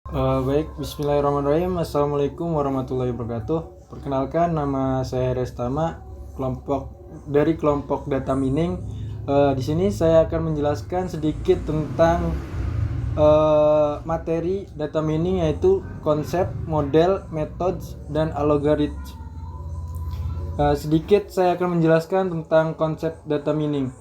Baik, Bismillahirrahmanirrahim. Assalamualaikum warahmatullahi wabarakatuh. Perkenalkan, nama saya Restama, dari kelompok Data Mining. Di sini saya akan menjelaskan sedikit tentang materi data mining, yaitu konsep, model, methods, dan algoritma. Sedikit saya akan menjelaskan tentang konsep data mining.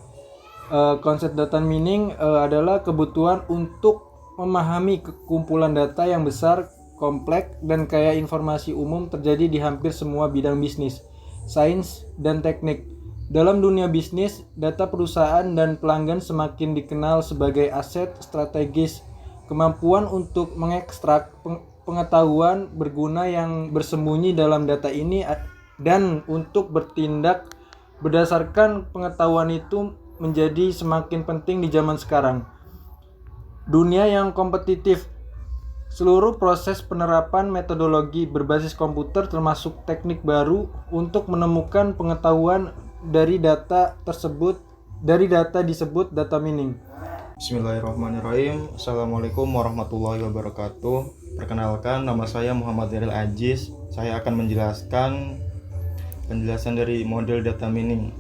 Konsep data mining adalah kebutuhan untuk memahami kumpulan data yang besar, kompleks, dan kaya informasi umum terjadi di hampir semua bidang bisnis, sains, dan teknik. Dalam dunia bisnis, data perusahaan dan pelanggan semakin dikenal sebagai aset strategis. Kemampuan untuk mengekstrak pengetahuan berguna yang bersembunyi dalam data ini dan untuk bertindak berdasarkan pengetahuan itu menjadi semakin penting di zaman sekarang. Dunia yang kompetitif, seluruh proses penerapan metodologi berbasis komputer termasuk teknik baru untuk menemukan pengetahuan dari data disebut data mining. Bismillahirrahmanirrahim. Assalamualaikum warahmatullahi wabarakatuh. Perkenalkan, nama saya Muhammad Zeril Aziz. Saya akan menjelaskan penjelasan dari model data mining.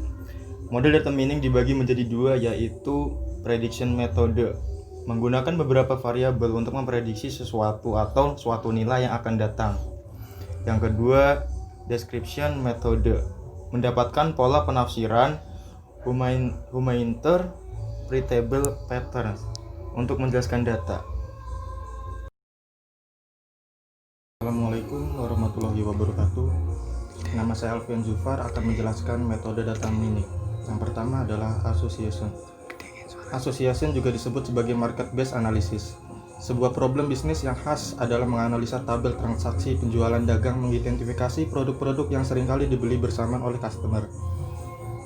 Model data mining dibagi menjadi dua, yaitu prediction metode, menggunakan beberapa variabel untuk memprediksi sesuatu atau suatu nilai yang akan datang. Yang kedua, description metode, mendapatkan pola penafsiran interpretable patterns untuk menjelaskan data. Assalamualaikum warahmatullahi wabarakatuh. Nama saya Alfian Zufar akan menjelaskan metode data mining. Yang pertama adalah association. Association juga disebut sebagai market-based analysis. Sebuah problem bisnis yang khas adalah menganalisa tabel transaksi penjualan dagang, mengidentifikasi produk-produk yang seringkali dibeli bersamaan oleh customer.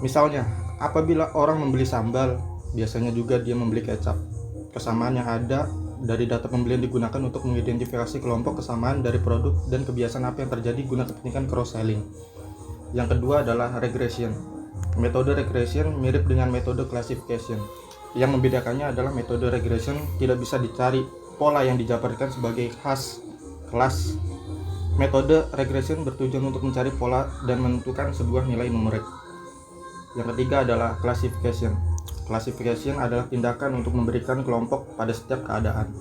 Misalnya, apabila orang membeli sambal, biasanya juga dia membeli kecap. Kesamaan yang ada dari data pembelian digunakan untuk mengidentifikasi kelompok kesamaan dari produk dan kebiasaan apa yang terjadi guna kepentingan cross-selling. Yang kedua adalah regression. Metode regression mirip dengan metode classification. Yang membedakannya adalah metode regression tidak bisa dicari pola yang dijabarkan sebagai khas kelas. Metode regression bertujuan untuk mencari pola dan menentukan sebuah nilai numerik. Yang ketiga adalah classification. Classification adalah tindakan untuk memberikan kelompok pada setiap keadaan.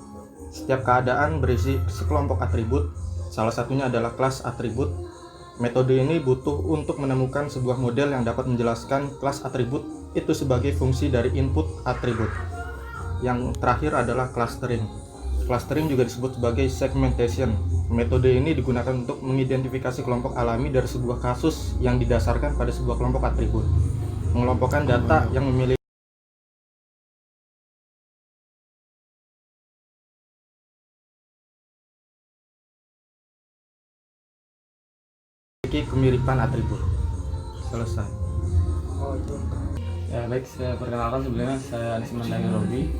Setiap keadaan berisi sekelompok atribut, salah satunya adalah kelas atribut. Metode ini butuh untuk menemukan sebuah model yang dapat menjelaskan kelas atribut itu sebagai fungsi dari input atribut. Yang terakhir adalah clustering. Clustering juga disebut sebagai segmentation. Metode ini digunakan untuk mengidentifikasi kelompok alami dari sebuah kasus yang didasarkan pada sebuah kelompok atribut. Mengelompokkan data yang memiliki kemiripan atribut. Selesai. Ya baik, saya perkenalkan sebelumnya, saya Anis Mandani Robi.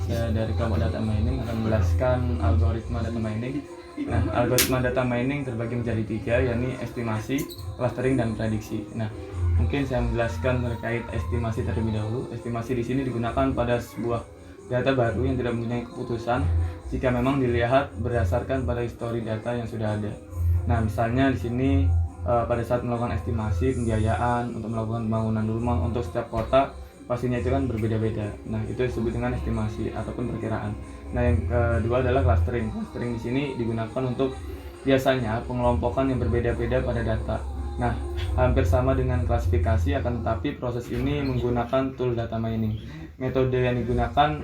Saya dari kelompok data mining akan menjelaskan algoritma data mining. Nah, algoritma data mining terbagi menjadi tiga, yakni estimasi, clustering, dan prediksi. Nah, mungkin saya menjelaskan terkait estimasi terlebih dahulu. Estimasi di sini digunakan pada sebuah data baru yang tidak mempunyai keputusan jika memang dilihat berdasarkan pada histori data yang sudah ada. Nah, misalnya di sini pada saat melakukan estimasi pembiayaan untuk melakukan pembangunan rumah untuk setiap kota, pastinya itu kan berbeda-beda. Nah, itu disebut dengan estimasi ataupun perkiraan. Nah, yang kedua adalah clustering. Clustering di sini digunakan untuk biasanya pengelompokan yang berbeda-beda pada data. Nah, hampir sama dengan klasifikasi, akan tetapi proses ini menggunakan tool data mining. Metode yang digunakan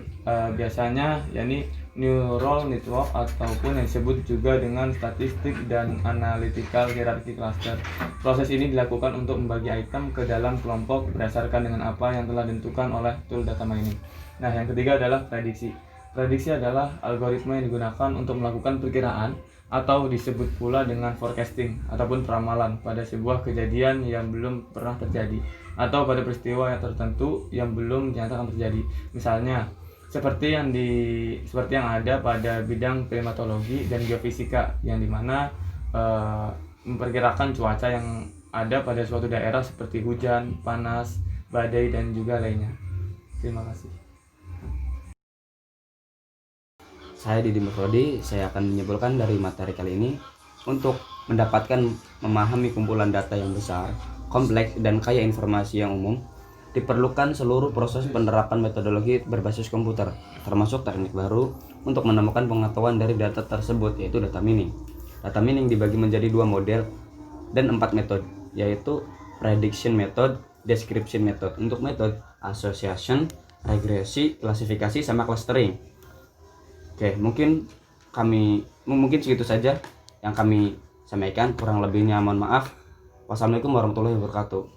biasanya yakni neural network ataupun yang disebut juga dengan statistik dan analytical hierarchy cluster. Proses ini dilakukan untuk membagi item ke dalam kelompok berdasarkan dengan apa yang telah ditentukan oleh tool data mining. Nah, yang ketiga adalah prediksi. Prediksi adalah algoritma yang digunakan untuk melakukan perkiraan atau disebut pula dengan forecasting ataupun peramalan pada sebuah kejadian yang belum pernah terjadi atau pada peristiwa yang tertentu yang belum dinyatakan terjadi. Misalnya seperti yang ada pada bidang klimatologi dan geofisika, yang dimana memperkirakan cuaca yang ada pada suatu daerah seperti hujan, panas, badai, dan juga lainnya. Terima kasih. saya Didi Mufrodi, saya akan menyimpulkan dari materi kali ini, untuk mendapatkan memahami kumpulan data yang besar, kompleks, dan kaya informasi yang umum, diperlukan seluruh proses penerapan metodologi berbasis komputer, termasuk teknik baru untuk menemukan pengetahuan dari data tersebut, yaitu data mining. Data mining dibagi menjadi 2 model dan 4 metode, yaitu prediction method, description method. Untuk metode association, regresi, klasifikasi, sama clustering. Oke, mungkin segitu saja yang kami sampaikan. Kurang lebihnya mohon maaf. Wassalamualaikum warahmatullahi wabarakatuh.